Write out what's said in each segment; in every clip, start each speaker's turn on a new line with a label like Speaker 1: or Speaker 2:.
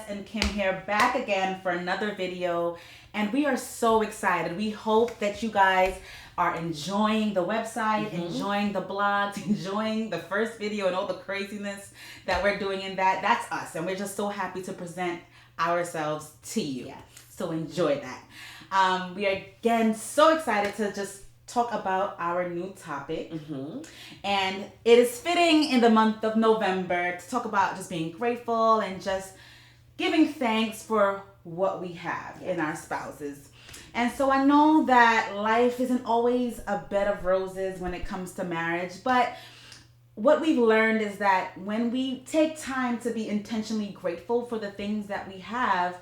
Speaker 1: and Kim here, back again for another video, and we are so excited. We hope that you guys are enjoying the website, enjoying the blogs, enjoying the first video and all the craziness that we're doing in that. That's us, and we're just so happy to present ourselves to you.
Speaker 2: Yes.
Speaker 1: So enjoy that. We are again so excited to just talk about our new topic, and it is fitting in the month of November to talk about just being grateful and just giving thanks for what we have in our spouses. And so I know that life isn't always a bed of roses when it comes to marriage, but what we've learned is that when we take time to be intentionally grateful for the things that we have,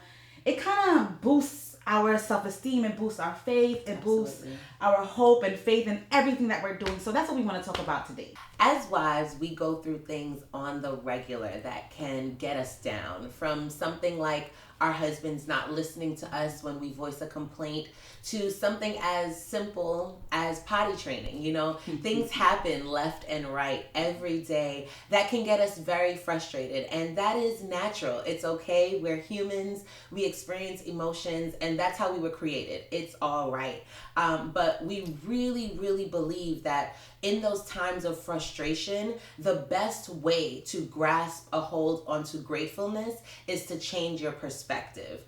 Speaker 1: it kind of boosts our self-esteem and boosts our faith and boosts our hope and faith in everything that we're doing. So that's what we want to talk about today.
Speaker 2: As wives, we go through things on the regular that can get us down, from something like our husbands not listening to us when we voice a complaint to something as simple as potty training. You know, things happen left and right every day that can get us very frustrated, and that is natural. It's okay. We're humans. We experience emotions, and that's how we were created. It's all right. But we really, really believe that in those times of frustration, the best way to grasp a hold onto gratefulness is to change your perspective.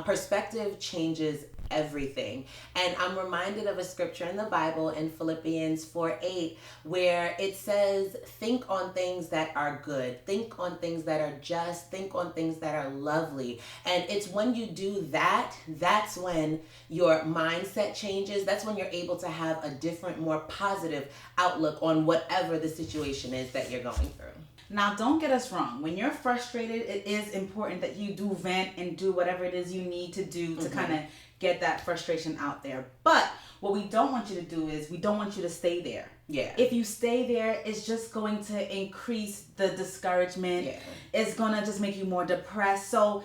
Speaker 2: Perspective changes everything. And I'm reminded of a scripture in the Bible in Philippians 4:8, where it says, think on things that are good, think on things that are just, think on things that are lovely. And it's when you do that, that's when your mindset changes. That's when you're able to have a different, more positive outlook on whatever the situation is that you're going through.
Speaker 1: Now, don't get us wrong. When you're frustrated, it is important that you do vent and do whatever it is you need to do to kind of get that frustration out there. But what we don't want you to do is we don't want you to stay there.
Speaker 2: Yeah.
Speaker 1: If you stay there, it's just going to increase the discouragement.
Speaker 2: Yeah.
Speaker 1: It's going to just make you more depressed. So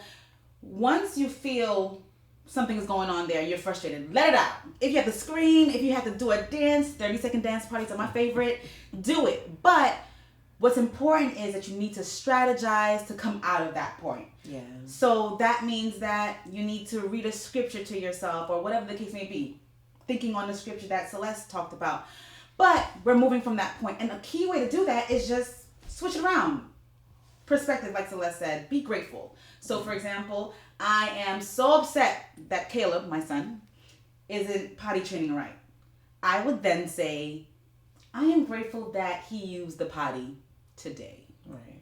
Speaker 1: once you feel something is going on there, you're frustrated, let it out. If you have to scream, if you have to do a dance, 30-second dance parties are my favorite, do it. But what's important is that you need to strategize to come out of that point.
Speaker 2: Yeah.
Speaker 1: So that means that you need to read a scripture to yourself, or whatever the case may be, thinking on the scripture that Celeste talked about. But we're moving from that point. And a key way to do that is just switch it around. Perspective, like Celeste said, be grateful. So for example, I am so upset that Caleb, my son, isn't potty training right. I would then say, I am grateful that he used the potty today.
Speaker 2: Right.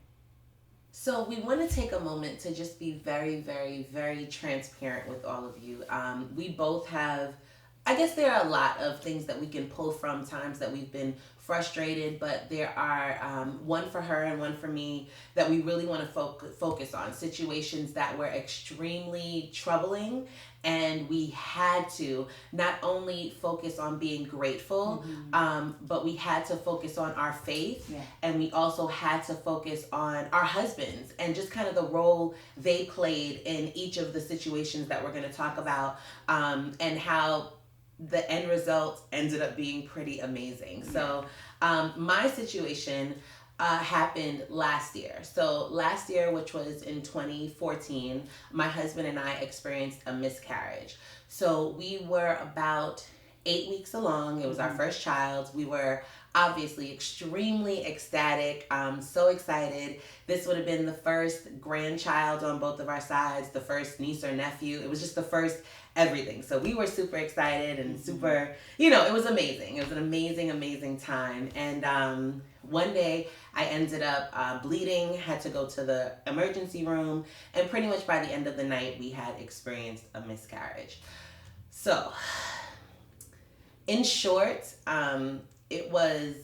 Speaker 2: So we want to take a moment to just be very, very, very transparent with all of you. We both have, I guess there are a lot of things that we can pull from times that we've been frustrated, but there are one for her and one for me that we really want to focus on. Situations that were extremely troubling, and we had to not only focus on being grateful, but we had to focus on our faith, and we also had to focus on our husbands and just kind of the role they played in each of the situations that we're going to talk about, and how the end result ended up being pretty amazing. So my situation happened last year. So last year, which was in 2014, my husband and I experienced a miscarriage. So we were about 8 weeks along. It was our first child. We were obviously extremely ecstatic, so excited. This would have been the first grandchild on both of our sides, the first niece or nephew. It was just the first everything. So we were super excited and super, it was amazing. It was an amazing, amazing time. And one day I ended up bleeding, had to go to the emergency room, and pretty much by the end of the night, we had experienced a miscarriage. So in short, it was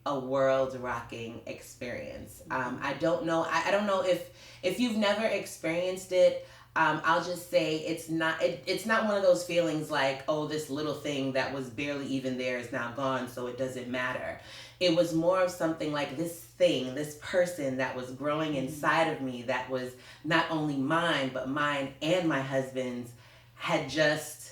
Speaker 2: a world-rocking experience. I don't know if you've never experienced it. I'll just say it's not one of those feelings like, oh, this little thing that was barely even there is now gone, so it doesn't matter. It was more of something like this person that was growing inside of me that was not only mine, but mine and my husband's had just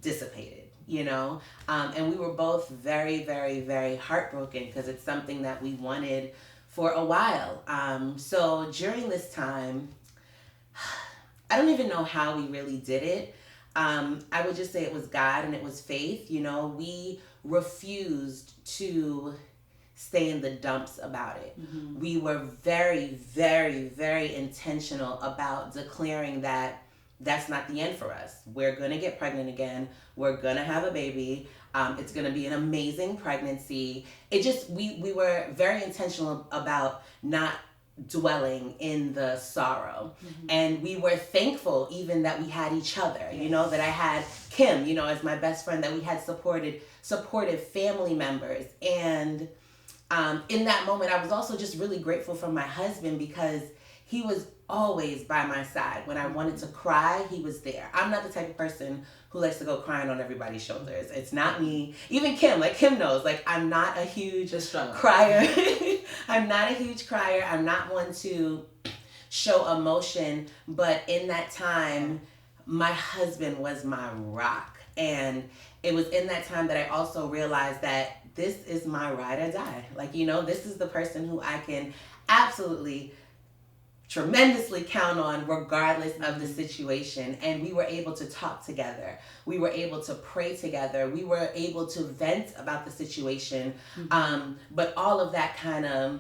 Speaker 2: dissipated. And we were both very, very, very heartbroken because it's something that we wanted for a while. So during this time, I don't even know how we really did it. I would just say it was God and it was faith. You know, we refused to stay in the dumps about it. Mm-hmm. We were very, very, very intentional about declaring that that's not the end for us. We're going to get pregnant again. We're going to have a baby. It's going to be an amazing pregnancy. We were very intentional about not dwelling in the sorrow. Mm-hmm. And we were thankful even that we had each other, yes. You know, that I had Kim, you know, as my best friend, that we had supportive family members. And in that moment, I was also just really grateful for my husband because he was always by my side. When I wanted to cry, he was there. I'm not the type of person who likes to go crying on everybody's shoulders. It's not me. Even Kim, like Kim knows, like I'm not a huge crier. I'm not a huge crier. I'm not one to show emotion. But in that time, my husband was my rock. And it was in that time that I also realized that this is my ride or die. Like, you know, this is the person who I can absolutely tremendously count on regardless of the situation. And we were able to talk together. We were able to pray together. We were able to vent about the situation. Mm-hmm. But all of that kind of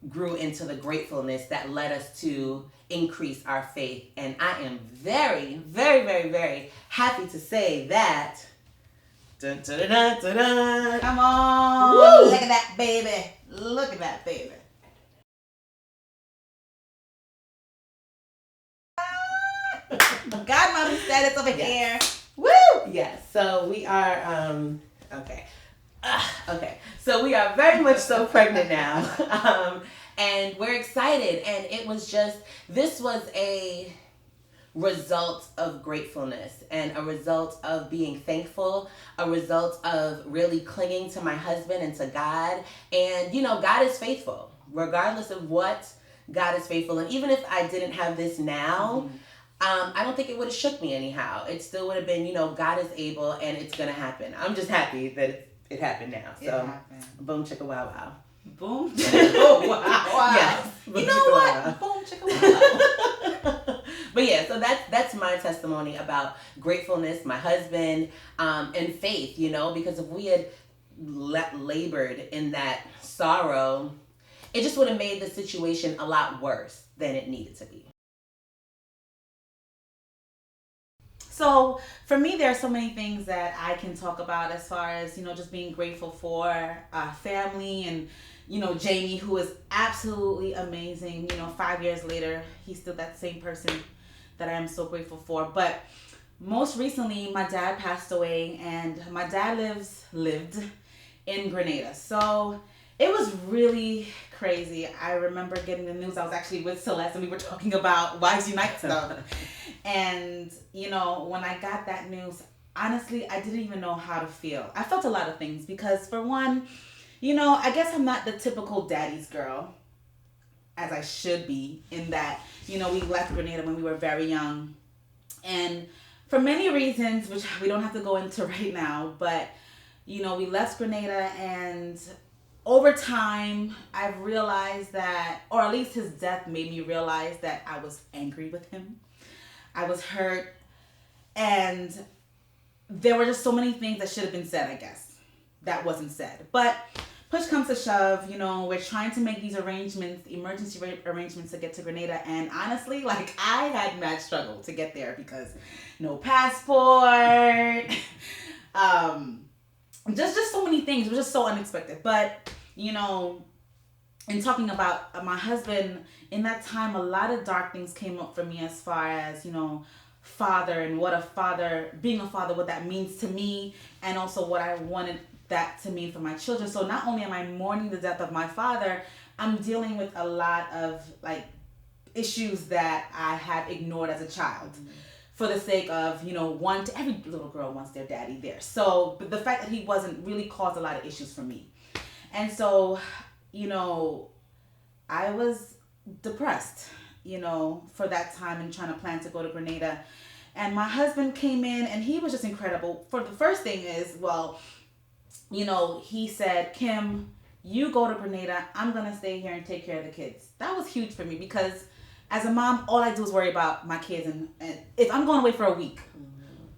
Speaker 2: grew into the gratefulness that led us to increase our faith. And I am very, very, very, very happy to say that dun, dun, dun, dun, dun, dun.
Speaker 1: Come on. Woo! Look at that baby. Look at that baby. Godmother status over here.
Speaker 2: Woo! Yes. So we are okay. Okay. So we are very much so pregnant now. And we're excited. And this was a result of gratefulness and a result of being thankful, a result of really clinging to my husband and to God. And, you know, God is faithful. Regardless of what, God is faithful. And even if I didn't have this now, I don't think it would have shook me anyhow. It still would have been, you know, God is able and it's going to happen. I'm just happy that it happened now. So, boom, chicka, wow, wow.
Speaker 1: Boom, chicka, wow, wow.
Speaker 2: Yes.
Speaker 1: You know what? Boom, chicka, wow, wow.
Speaker 2: But yeah, so that's my testimony about gratefulness, my husband, and faith, you know, because if we had labored in that sorrow, it just would have made the situation a lot worse than it needed to be.
Speaker 1: So for me, there are so many things that I can talk about as far as, you know, just being grateful for family and, you know, Jamie, who is absolutely amazing. You know, 5 years later, he's still that same person that I am so grateful for. But most recently, my dad passed away, and my dad lived in Grenada. So it was really crazy. I remember getting the news. I was actually with Celeste, and we were talking about Wives Unite stuff. And, you know, when I got that news, honestly, I didn't even know how to feel. I felt a lot of things because, for one, you know, I guess I'm not the typical daddy's girl, as I should be, in that, you know, we left Grenada when we were very young. And for many reasons, which we don't have to go into right now, but, you know, we left Grenada, and over time, I've realized that, or at least his death made me realize that I was angry with him. I was hurt, and there were just so many things that should have been said, I guess, that wasn't said. But push comes to shove, you know, we're trying to make these arrangements, emergency arrangements to get to Grenada. And honestly, like, I had mad struggle to get there because no passport, just so many things. It was just so unexpected. But, you know, in talking about my husband, in that time, a lot of dark things came up for me as far as, you know, father and being a father, what that means to me, and also what I wanted that to mean for my children. So not only am I mourning the death of my father, I'm dealing with a lot of, like, issues that I had ignored as a child. Mm-hmm. For the sake of, you know, every little girl wants their daddy there. So, but the fact that he wasn't really caused a lot of issues for me. And so, you know, I was depressed, you know, for that time and trying to plan to go to Grenada. And my husband came in, and he was just incredible. For the first thing is, well, you know, he said, Kim, you go to Grenada, I'm going to stay here and take care of the kids. That was huge for me because as a mom, all I do is worry about my kids. And if I'm going away for a week,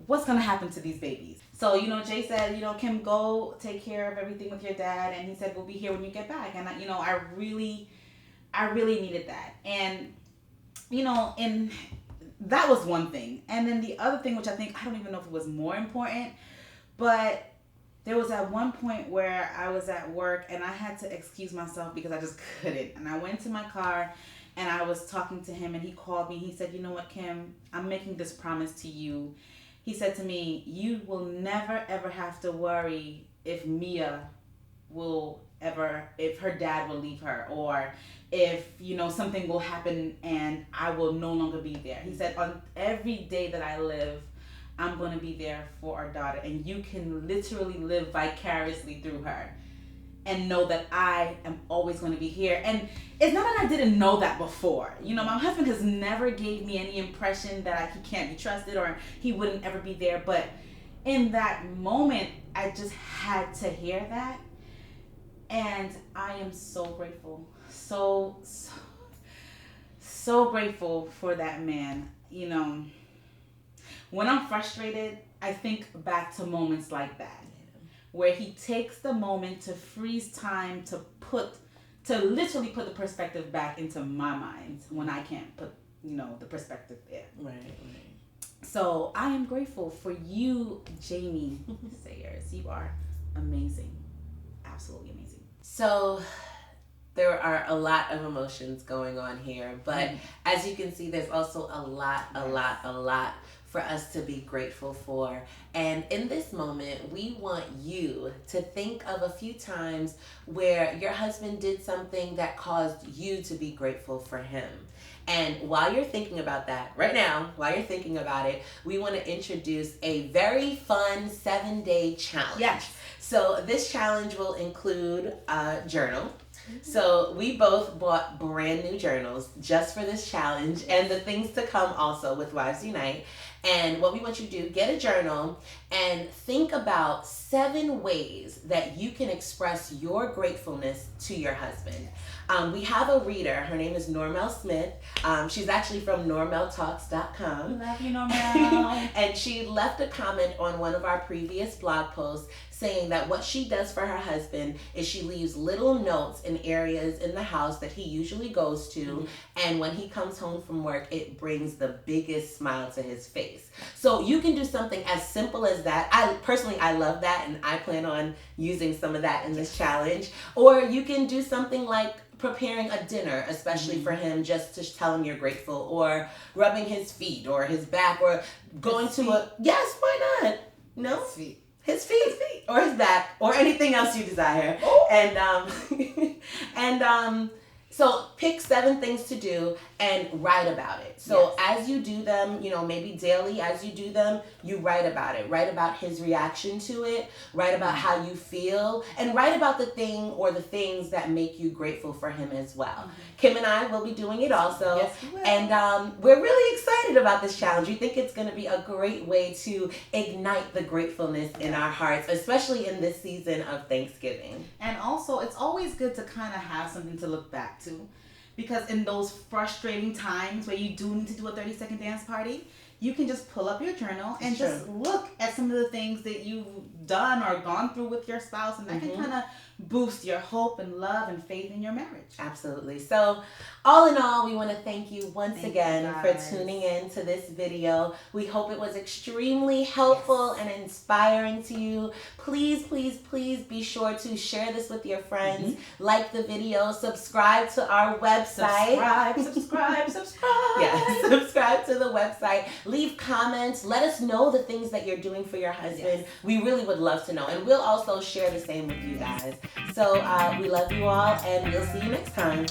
Speaker 1: what's going to happen to these babies? So, Jay said, Kim, go take care of everything with your dad. And he said, we'll be here when you get back. And, I really needed that. And, and that was one thing. And then the other thing, which I don't even know if it was more important, but there was at one point where I was at work and I had to excuse myself because I just couldn't. And I went to my car and I was talking to him and he called me. He said, you know what, Kim, I'm making this promise to you. He said to me, you will never, ever have to worry if Mia if her dad will leave her, or if, something will happen and I will no longer be there. He said, on every day that I live, I'm going to be there for our daughter, and you can literally live vicariously through her and know that I am always going to be here. And it's not that I didn't know that before. My husband has never gave me any impression that he can't be trusted or he wouldn't ever be there. But in that moment, I just had to hear that. And I am so grateful. So grateful for that man. When I'm frustrated, I think back to moments like that, where he takes the moment to freeze time to literally put the perspective back into my mind when I can't put, the perspective there.
Speaker 2: Right.
Speaker 1: So I am grateful for you, Jamie Sayers. You are amazing. Absolutely amazing.
Speaker 2: So there are a lot of emotions going on here, but as you can see, there's also a lot for us to be grateful for. And in this moment, we want you to think of a few times where your husband did something that caused you to be grateful for him. And while you're thinking about that, right now, while you're thinking about it, we want to introduce a very fun 7-day challenge.
Speaker 1: Yes.
Speaker 2: So this challenge will include a journal. So we both bought brand new journals just for this challenge and the things to come also with Wives Unite. And what we want you to do, get a journal and think about 7 ways that you can express your gratefulness to your husband. We have a reader. Her name is Normel Smith. She's actually from NormelTalks.com.
Speaker 1: Love you, Normel.
Speaker 2: And she left a comment on one of our previous blog posts saying that what she does for her husband is she leaves little notes in areas in the house that he usually goes to, and when he comes home from work, it brings the biggest smile to his face. So you can do something as simple as that. I love that, and I plan on using some of that in this challenge. Or you can do something like preparing a dinner, especially for him, just to tell him you're grateful, or rubbing his feet or his back, or going to a, yes, why not? No? His feet, or his back, or anything else you desire. Oh. And so pick 7 things to do and write about it. So as you do them, maybe daily as you do them, you write about it. Write about his reaction to it. Write about how you feel. And write about the thing or the things that make you grateful for him as well. Kim and I will be doing it also.
Speaker 1: Yes, we will.
Speaker 2: And we're really excited about this challenge. We think it's going to be a great way to ignite the gratefulness in our hearts, especially in this season of Thanksgiving.
Speaker 1: And also, it's always good to kind of have something to look back to. Because in those frustrating times where you do need to do a 30-second dance party, you can just pull up your journal and just look at some of the things that you've done or gone through with your spouse, and that can kind of boost your hope and love and faith in your marriage.
Speaker 2: Absolutely. So all in all, we want to thank you once again for tuning in to this video. We hope it was extremely helpful and inspiring to you. Please, please, please be sure to share this with your friends, like the video, subscribe to our website.
Speaker 1: Subscribe.
Speaker 2: Yes, subscribe to the website. Leave comments. Let us know the things that you're doing for your husband. We really would love to know. And we'll also share the same with you guys. So we love you all, and we'll see you next time.